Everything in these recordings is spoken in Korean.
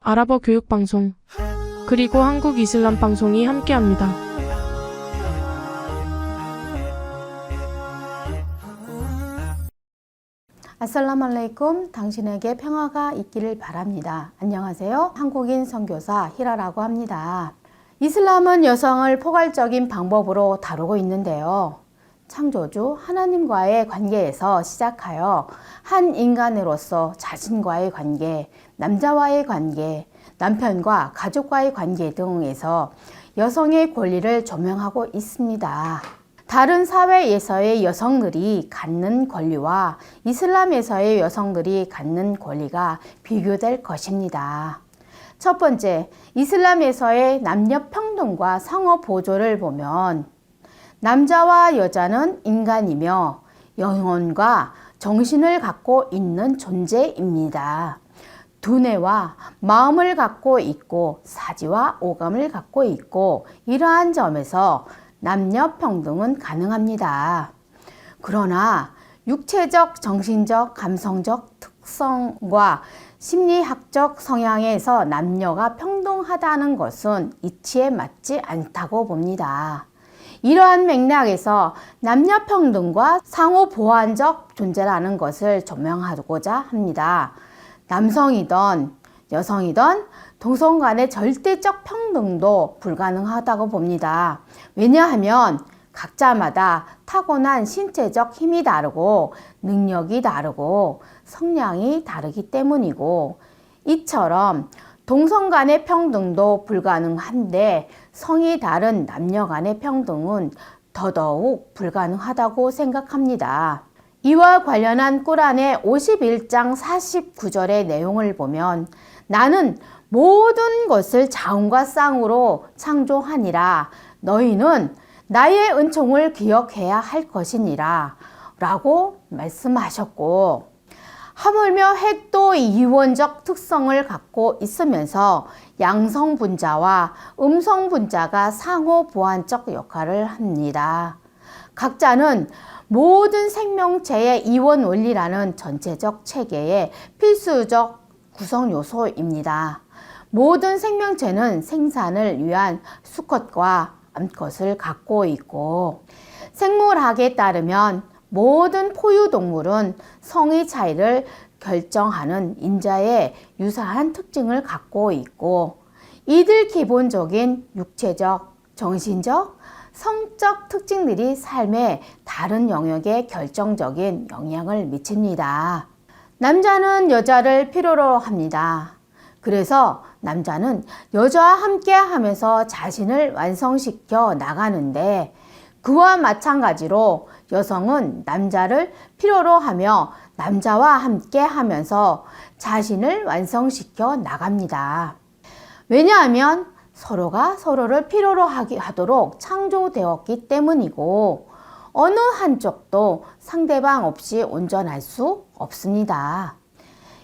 아랍어 교육방송, 그리고 한국 이슬람 방송이 함께합니다. 아살라말레이쿰, 당신에게 평화가 있기를 바랍니다. 안녕하세요. 한국인 선교사 히라라고 합니다. 이슬람은 여성을 포괄적인 방법으로 다루고 있는데요. 창조주 하나님과의 관계에서 시작하여 한 인간으로서 자신과의 관계, 남자와의 관계, 남편과 가족과의 관계 등에서 여성의 권리를 조명하고 있습니다. 다른 사회에서의 여성들이 갖는 권리와 이슬람에서의 여성들이 갖는 권리가 비교될 것입니다. 첫 번째, 이슬람에서의 남녀 평등과 상호 보조를 보면 남자와 여자는 인간이며 영혼과 정신을 갖고 있는 존재입니다. 두뇌와 마음을 갖고 있고 사지와 오감을 갖고 있고 이러한 점에서 남녀 평등은 가능합니다. 그러나 육체적, 정신적, 감성적 특성과 심리학적 성향에서 남녀가 평등하다는 것은 이치에 맞지 않다고 봅니다. 이러한 맥락에서 남녀 평등과 상호 보완적 존재라는 것을 조명하고자 합니다. 남성이든 여성이든 동성 간의 절대적 평등도 불가능하다고 봅니다. 왜냐하면 각자마다 타고난 신체적 힘이 다르고 능력이 다르고 성향이 다르기 때문이고, 이처럼 동성 간의 평등도 불가능한데 성이 다른 남녀 간의 평등은 더더욱 불가능하다고 생각합니다. 이와 관련한 꾸란의 51장 49절의 내용을 보면 나는 모든 것을 자음과 쌍으로 창조하니라. 너희는 나의 은총을 기억해야 할 것이니라 라고 말씀하셨고, 하물며 핵도 이원적 특성을 갖고 있으면서 양성분자와 음성분자가 상호 보완적 역할을 합니다. 각자는 모든 생명체의 이원 원리라는 전체적 체계의 필수적 구성 요소입니다. 모든 생명체는 생산을 위한 수컷과 암컷을 갖고 있고, 생물학에 따르면 모든 포유동물은 성의 차이를 결정하는 인자의 유사한 특징을 갖고 있고, 이들 기본적인 육체적, 정신적, 성적 특징들이 삶의 다른 영역에 결정적인 영향을 미칩니다. 남자는 여자를 필요로 합니다. 그래서 남자는 여자와 함께 하면서 자신을 완성시켜 나가는데, 그와 마찬가지로 여성은 남자를 필요로 하며 남자와 함께 하면서 자신을 완성시켜 나갑니다. 왜냐하면 서로가 서로를 필요로 하도록 창조되었기 때문이고, 어느 한쪽도 상대방 없이 온전할 수 없습니다.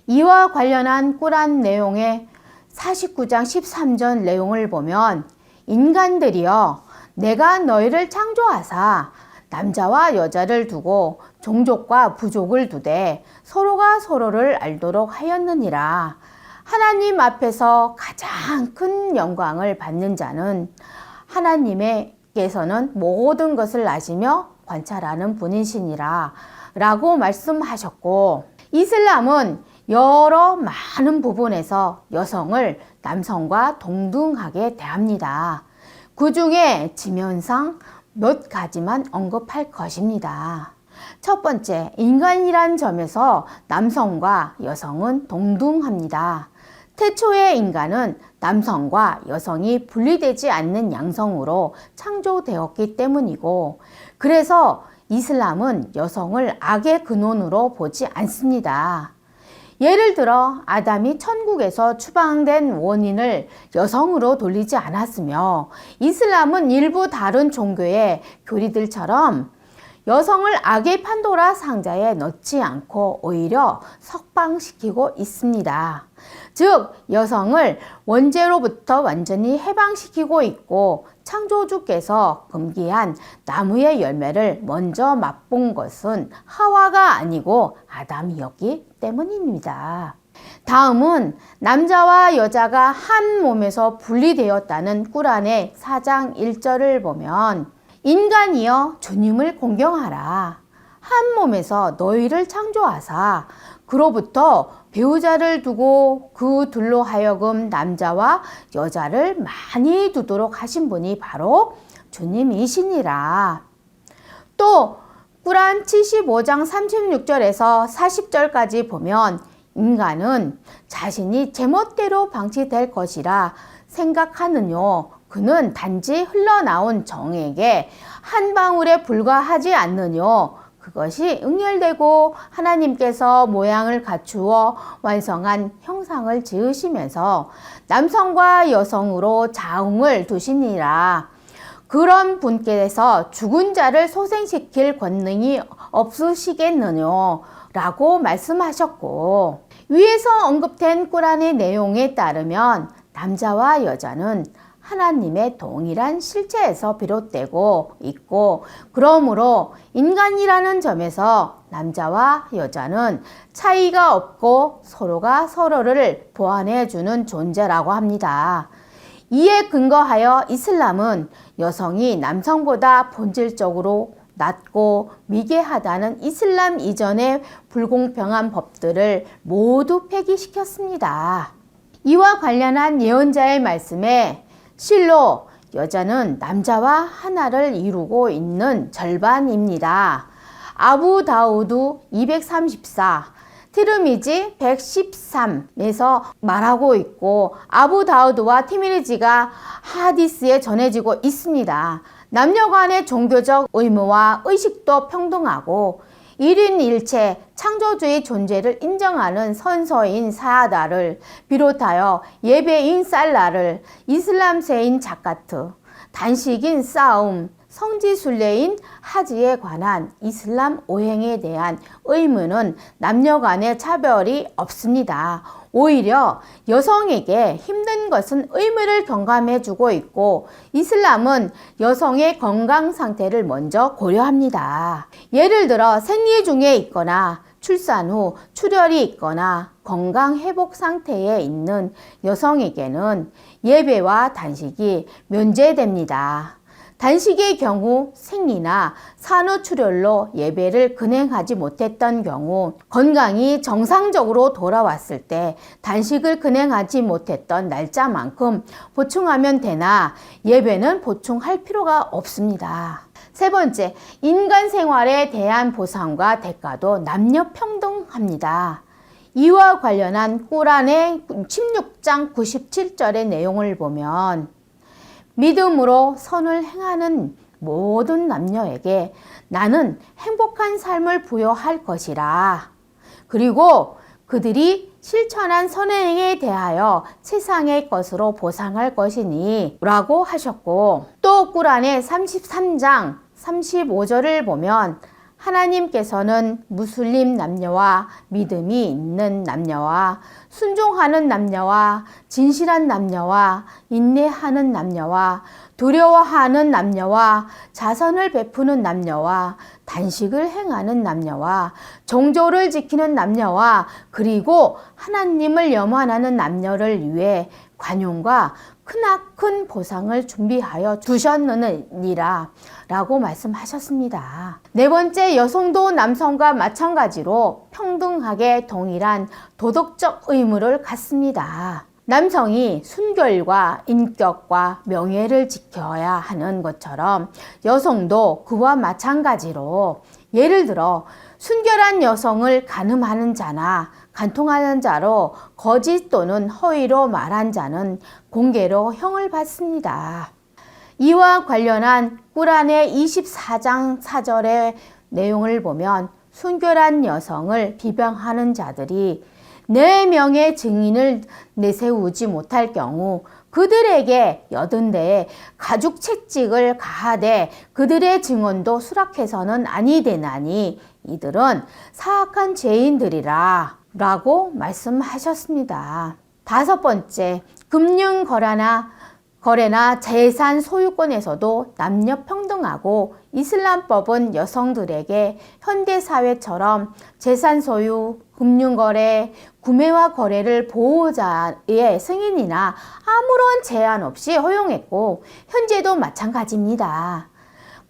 이와 관련한 꾸란 내용의 49장 13절 내용을 보면, 인간들이여 내가 너희를 창조하사 남자와 여자를 두고 종족과 부족을 두되 서로가 서로를 알도록 하였느니라. 하나님 앞에서 가장 큰 영광을 받는 자는 하나님께서는 모든 것을 아시며 관찰하는 분이시니라 라고 말씀하셨고, 이슬람은 여러 많은 부분에서 여성을 남성과 동등하게 대합니다. 그 중에 지면상 몇 가지만 언급할 것입니다. 첫 번째, 인간이란 점에서 남성과 여성은 동등합니다. 태초의 인간은 남성과 여성이 분리되지 않는 양성으로 창조되었기 때문이고, 그래서 이슬람은 여성을 악의 근원으로 보지 않습니다. 예를 들어 아담이 천국에서 추방된 원인을 여성으로 돌리지 않았으며, 이슬람은 일부 다른 종교의 교리들처럼 여성을 악의 판도라 상자에 넣지 않고 오히려 석방시키고 있습니다. 즉 여성을 원죄로부터 완전히 해방시키고 있고, 창조주께서 금기한 나무의 열매를 먼저 맛본 것은 하와가 아니고 아담이었기 때문입니다. 다음은 남자와 여자가 한 몸에서 분리되었다는 꾸란의 4장 1절을 보면 인간이여 주님을 공경하라. 한 몸에서 너희를 창조하사 그로부터 배우자를 두고 그 둘로 하여금 남자와 여자를 많이 두도록 하신 분이 바로 주님이시니라. 또 꾸란 75장 36절에서 40절까지 보면 인간은 자신이 제멋대로 방치될 것이라 생각하느뇨. 그는 단지 흘러나온 정액에 한 방울에 불과하지 않느뇨. 그것이 응열되고 하나님께서 모양을 갖추어 완성한 형상을 지으시면서 남성과 여성으로 자웅을 두시니라. 그런 분께서 죽은 자를 소생시킬 권능이 없으시겠느뇨 라고 말씀하셨고, 위에서 언급된 꾸란의 내용에 따르면 남자와 여자는 하나님의 동일한 실체에서 비롯되고 있고, 그러므로 인간이라는 점에서 남자와 여자는 차이가 없고 서로가 서로를 보완해 주는 존재라고 합니다. 이에 근거하여 이슬람은 여성이 남성보다 본질적으로 낮고 미개하다는 이슬람 이전의 불공평한 법들을 모두 폐기시켰습니다. 이와 관련한 예언자의 말씀에 실로 여자는 남자와 하나를 이루고 있는 절반입니다. 아부 다우드 234, 티르미지 113에서 말하고 있고, 아부 다우드와 티르미지가 하디스에 전해지고 있습니다. 남녀 간의 종교적 의무와 의식도 평등하고 1인 1체 창조주의 존재를 인정하는 선서인 사하다를 비롯하여 예배인 살라를, 이슬람세인 자카트, 단식인 싸움, 성지순례인 하지에 관한 이슬람 오행에 대한 의무는 남녀 간의 차별이 없습니다. 오히려 여성에게 힘든 것은 의무를 경감해 주고 있고, 이슬람은 여성의 건강 상태를 먼저 고려합니다. 예를 들어 생리 중에 있거나 출산 후 출혈이 있거나 건강 회복 상태에 있는 여성에게는 예배와 단식이 면제됩니다. 단식의 경우 생리나 산후출혈로 예배를 근행하지 못했던 경우, 건강이 정상적으로 돌아왔을 때 단식을 근행하지 못했던 날짜만큼 보충하면 되나 예배는 보충할 필요가 없습니다. 세 번째, 인간 생활에 대한 보상과 대가도 남녀 평등합니다. 이와 관련한 꾸란의 16장 97절의 내용을 보면 믿음으로 선을 행하는 모든 남녀에게 나는 행복한 삶을 부여할 것이라. 그리고 그들이 실천한 선행에 대하여 세상의 것으로 보상할 것이니 라고 하셨고, 또 꾸란의 33장 35절을 보면 하나님께서는 무슬림 남녀와 믿음이 있는 남녀와 순종하는 남녀와 진실한 남녀와 인내하는 남녀와 두려워하는 남녀와 자선을 베푸는 남녀와 단식을 행하는 남녀와 정조를 지키는 남녀와 그리고 하나님을 염원하는 남녀를 위해 관용과 크나큰 보상을 준비하여 두셨느니라 라고 말씀하셨습니다. 네 번째, 여성도 남성과 마찬가지로 평등하게 동일한 도덕적 의무를 갖습니다. 남성이 순결과 인격과 명예를 지켜야 하는 것처럼 여성도 그와 마찬가지로, 예를 들어 순결한 여성을 간음하는 자나 간통하는 자로 거짓 또는 허위로 말한 자는 공개로 형을 받습니다. 이와 관련한 꾸란의 24장 4절의 내용을 보면 순결한 여성을 비방하는 자들이 4명의 증인을 내세우지 못할 경우 그들에게 80대의 가죽 채찍을 가하되 그들의 증언도 수락해서는 아니 되나니 이들은 사악한 죄인들이라 라고 말씀하셨습니다. 다섯 번째, 금융 거래나 재산 소유권에서도 남녀 평등하고 이슬람법은 여성들에게 현대사회처럼 재산 소유, 금융거래, 구매와 거래를 보호자의 승인이나 아무런 제한 없이 허용했고 현재도 마찬가지입니다.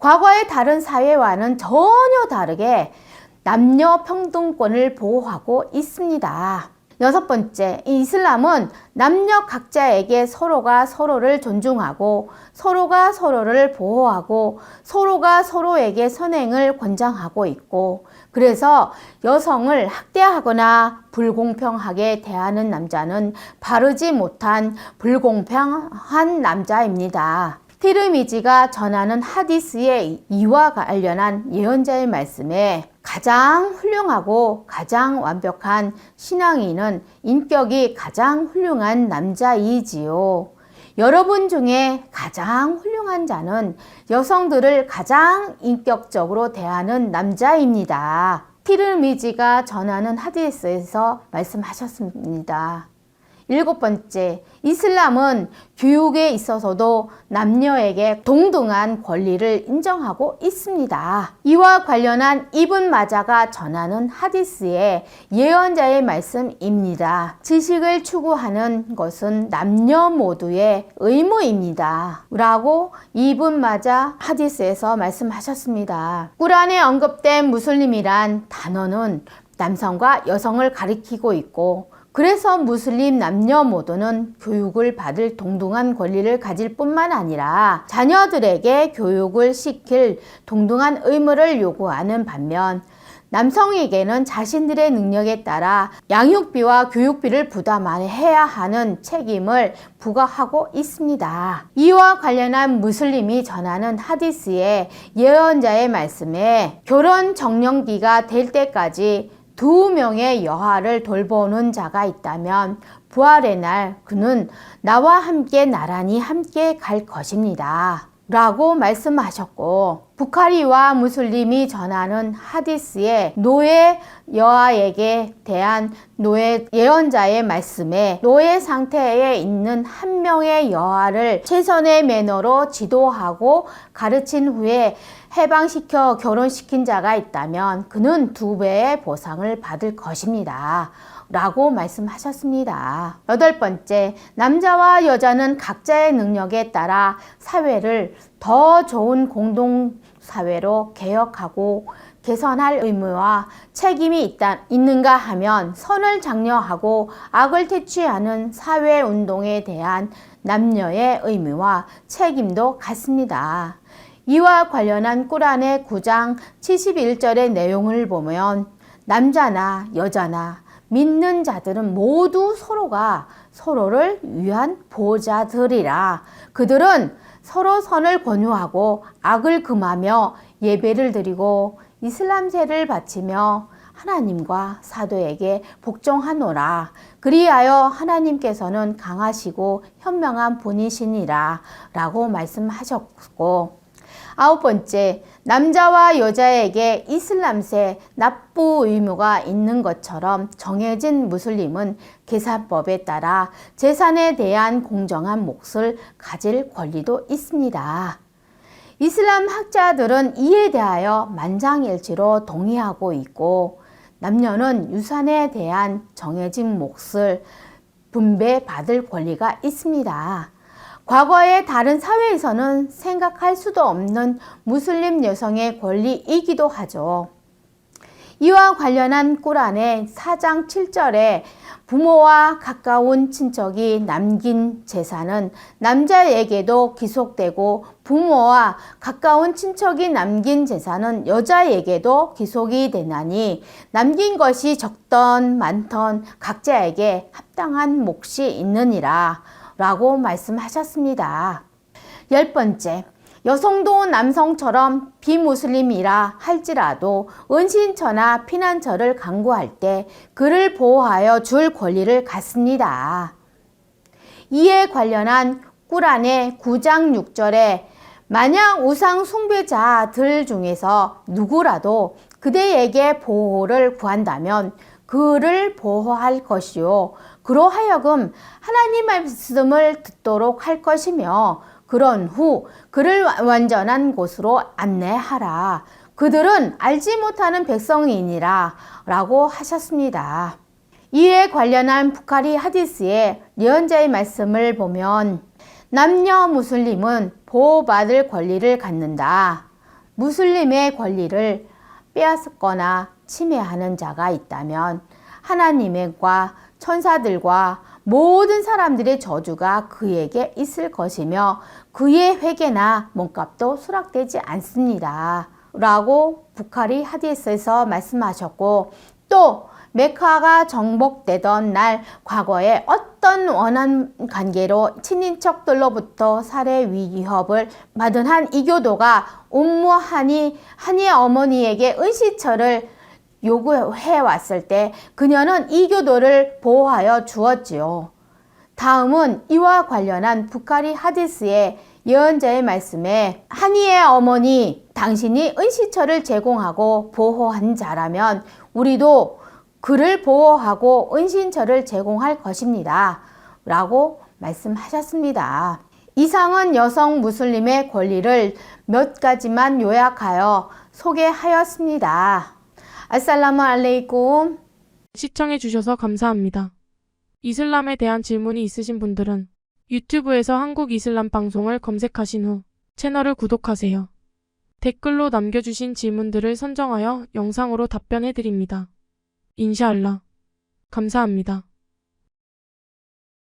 과거의 다른 사회와는 전혀 다르게 남녀 평등권을 보호하고 있습니다. 여섯 번째, 이슬람은 남녀 각자에게 서로가 서로를 존중하고 서로가 서로를 보호하고 서로가 서로에게 선행을 권장하고 있고 그래서 여성을 학대하거나 불공평하게 대하는 남자는 바르지 못한 불공평한 남자입니다. 티르미지가 전하는 하디스의 이와 관련한 예언자의 말씀에 가장 훌륭하고 가장 완벽한 신앙인은 인격이 가장 훌륭한 남자이지요. 여러분 중에 가장 훌륭한 자는 여성들을 가장 인격적으로 대하는 남자입니다. 티르미지가 전하는 하디스에서 말씀하셨습니다. 일곱 번째, 이슬람은 교육에 있어서도 남녀에게 동등한 권리를 인정하고 있습니다. 이와 관련한 이븐 마자가 전하는 하디스의 예언자의 말씀입니다. 지식을 추구하는 것은 남녀 모두의 의무입니다. 라고 이븐 마자 하디스에서 말씀하셨습니다. 꾸란에 언급된 무슬림이란 단어는 남성과 여성을 가리키고 있고 그래서 무슬림 남녀 모두는 교육을 받을 동등한 권리를 가질 뿐만 아니라 자녀들에게 교육을 시킬 동등한 의무를 요구하는 반면 남성에게는 자신들의 능력에 따라 양육비와 교육비를 부담해야 하는 책임을 부과하고 있습니다. 이와 관련한 무슬림이 전하는 하디스의 예언자의 말씀에 결혼 정년기가 될 때까지 2명의 여아를 돌보는 자가 있다면 부활의 날 그는 나와 함께 나란히 함께 갈 것입니다. 라고 말씀하셨고 부카리와 무슬림이 전하는 하디스의 노예 여아에게 대한 노예 예언자의 말씀에 노예 상태에 있는 한 명의 여아를 최선의 매너로 지도하고 가르친 후에 해방시켜 결혼시킨 자가 있다면 그는 2배의 보상을 받을 것입니다. 라고 말씀하셨습니다. 여덟 번째, 남자와 여자는 각자의 능력에 따라 사회를 더 좋은 공동사회로 개혁하고 개선할 의무와 책임이 있는가 하면 선을 장려하고 악을 퇴치하는 사회운동에 대한 남녀의 의무와 책임도 같습니다. 이와 관련한 꾸란의 9장 71절의 내용을 보면 남자나 여자나 믿는 자들은 모두 서로가 서로를 위한 보호자들이라. 그들은 서로 선을 권유하고 악을 금하며 예배를 드리고 이슬람세를 바치며 하나님과 사도에게 복종하노라. 그리하여 하나님께서는 강하시고 현명한 분이시니라. 라고 말씀하셨고 아홉 번째, 남자와 여자에게 이슬람세 납부 의무가 있는 것처럼 정해진 무슬림은 계산법에 따라 재산에 대한 공정한 몫을 가질 권리도 있습니다. 이슬람 학자들은 이에 대하여 만장일치로 동의하고 있고 남녀는 유산에 대한 정해진 몫을 분배받을 권리가 있습니다. 과거의 다른 사회에서는 생각할 수도 없는 무슬림 여성의 권리이기도 하죠. 이와 관련한 꾸란의 4장 7절에 부모와 가까운 친척이 남긴 재산은 남자에게도 기속되고 부모와 가까운 친척이 남긴 재산은 여자에게도 기속이 되나니 남긴 것이 적던 많던 각자에게 합당한 몫이 있느니라. 라고 말씀하셨습니다. 열 번째, 여성도 남성처럼 비무슬림이라 할지라도 은신처나 피난처를 강구할 때 그를 보호하여 줄 권리를 갖습니다. 이에 관련한 꾸란의 9장 6절에 만약 우상 숭배자들 중에서 누구라도 그대에게 보호를 구한다면 그를 보호할 것이요 그로 하여금 하나님 말씀을 듣도록 할 것이며 그런 후 그를 완전한 곳으로 안내하라. 그들은 알지 못하는 백성이니라 라고 하셨습니다. 이에 관련한 부카리 하디스의 예언자의 말씀을 보면 남녀 무슬림은 보호받을 권리를 갖는다. 무슬림의 권리를 빼앗거나 침해하는 자가 있다면 하나님과 천사들과 모든 사람들의 저주가 그에게 있을 것이며 그의 회개나 몸값도 수락되지 않습니다. 라고 부카리 하디스에서 말씀하셨고, 또 메카가 정복되던 날 과거에 어떤 원한 관계로 친인척들로부터 살해 위협을 받은 한 이교도가 ummu 하니의 어머니에게 은시처를 요구해 왔을 때 그녀는 이교도를 보호하여 주었지요. 다음은 이와 관련한 부카리 하디스의 예언자의 말씀에 하니의 어머니, 당신이 은시처를 제공하고 보호한 자라면 우리도 그를 보호하고 은신처를 제공할 것입니다. 라고 말씀하셨습니다. 이상은 여성 무슬림의 권리를 몇 가지만 요약하여 소개하였습니다. 아살라무 알레이쿰. 시청해주셔서 감사합니다. 이슬람에 대한 질문이 있으신 분들은 유튜브에서 한국 이슬람 방송을 검색하신 후 채널을 구독하세요. 댓글로 남겨주신 질문들을 선정하여 영상으로 답변해드립니다. 인샤알라. 감사합니다.